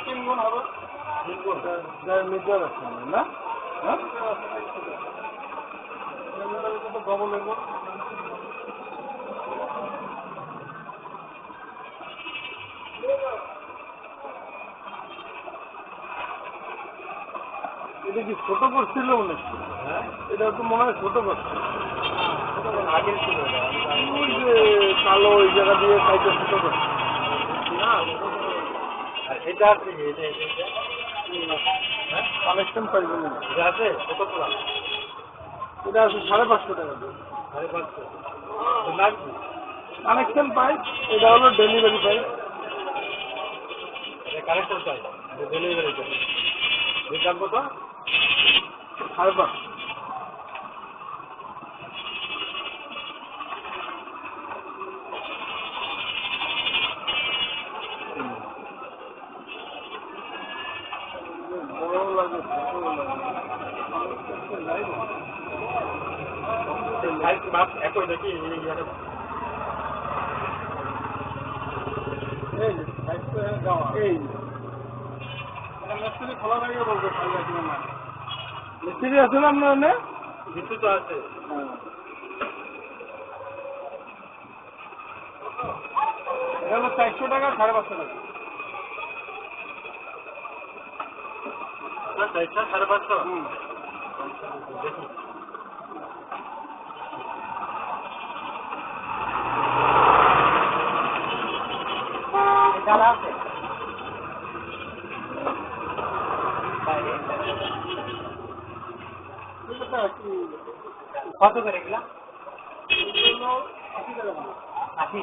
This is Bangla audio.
3 গুণ হবে। 3 গুণ মিটার আছে না? হ্যাঁ তো ডবল নেব। এটা কি ছোট করছিল মনে হচ্ছে? হ্যাঁ এটা তো মনে হয় ছোট করছিল। আগের ছিল ওই যে কালো ওই জায়গা দিয়ে সাইডে ছোট করছে না। আর এটা আছে কানেকশন পাইবেন না। এটা আছে কত পুরা? এটা আছে 550 টাকা। 550 কানেকশন পাইপ। এটা হলো delivery pipe. Connection pipe delivery pipe এর দাম কত? 550। বড় লাগে মাছ একই দেখি এই মিস্ত্রি খোলা থাকে বলতে না। মিস্ত্রি আছে না আপনার ওখানে? মিস্ত্রি তো আছে। এটা হলো 400 টাকা 550 টাকা। 400 550। দেখি আছে কত করে এগুলা? 80 টাকা। 80